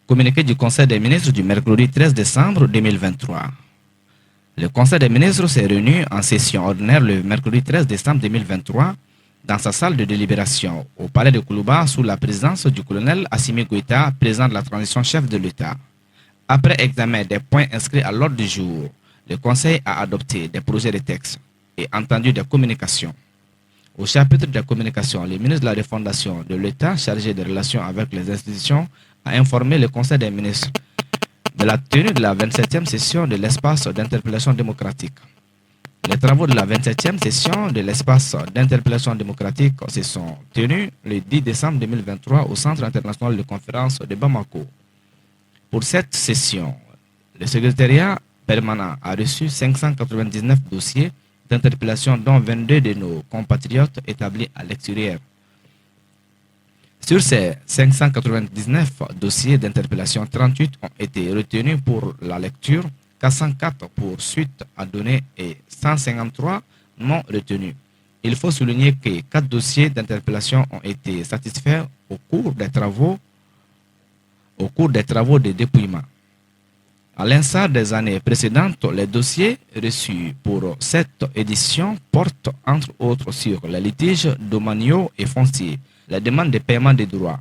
Communiqué du Conseil des ministres du mercredi 13 décembre 2023. Le Conseil des ministres s'est réuni en session ordinaire le mercredi 13 décembre 2023 dans sa salle de délibération au palais de Koulouba sous la présidence du colonel Assimi Goïta, président de la transition chef de l'État. Après examen des points inscrits à l'ordre du jour, le Conseil a adopté des projets de texte et entendu des communications. Au chapitre des communications, le ministre de la Refondation de l'État chargé des relations avec les institutions a informé le Conseil des ministres de la tenue de la 27e session de l'espace d'interpellation démocratique. Les travaux de la 27e session de l'espace d'interpellation démocratique se sont tenus le 10 décembre 2023 au Centre international de conférence de Bamako. Pour cette session, le secrétariat permanent a reçu 599 dossiers d'interpellation dont 22 de nos compatriotes établis à l'extérieur. Sur ces 599 dossiers d'interpellation, 38 ont été retenus pour la lecture, 404 pour suite à donner et 153 non retenus. Il faut souligner que 4 dossiers d'interpellation ont été satisfaits au cours des travaux de dépouillement. À l'instar des années précédentes, les dossiers reçus pour cette édition portent entre autres sur les litiges domaniaux et fonciers, les demandes de paiement des droits,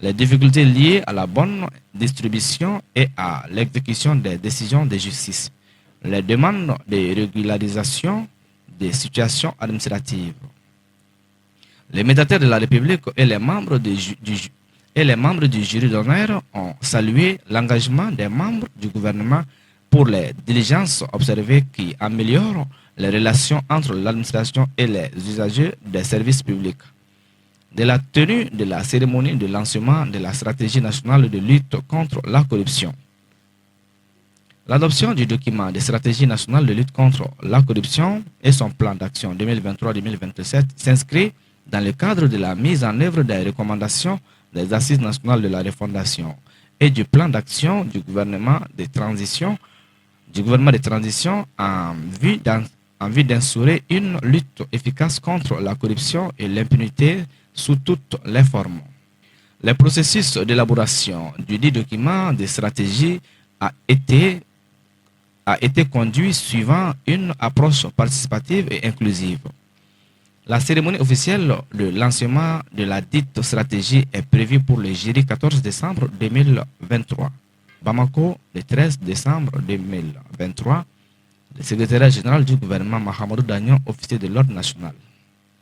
les difficultés liées à la bonne distribution et à l'exécution des décisions de justice, les demandes de régularisation des situations administratives. Les médiateurs de la République et les membres du jury d'honneur ont salué l'engagement des membres du gouvernement pour les diligences observées qui améliorent les relations entre l'administration et les usagers des services publics. De la tenue de la cérémonie de lancement de la stratégie nationale de lutte contre la corruption. L'adoption du document de stratégie nationale de lutte contre la corruption et son plan d'action 2023-2027 s'inscrit dans le cadre de la mise en œuvre des recommandations des Assises nationales de la refondation et du plan d'action du gouvernement de transition en vue d'instaurer une lutte efficace contre la corruption et l'impunité sous toutes les formes. Le processus d'élaboration du dit document de stratégie a été conduit suivant une approche participative et inclusive. La cérémonie officielle de lancement de la dite stratégie est prévue pour le jeudi 14 décembre 2023. Bamako, le 13 décembre 2023, le secrétaire général du gouvernement Mahamadou Dagnon, officier de l'ordre national.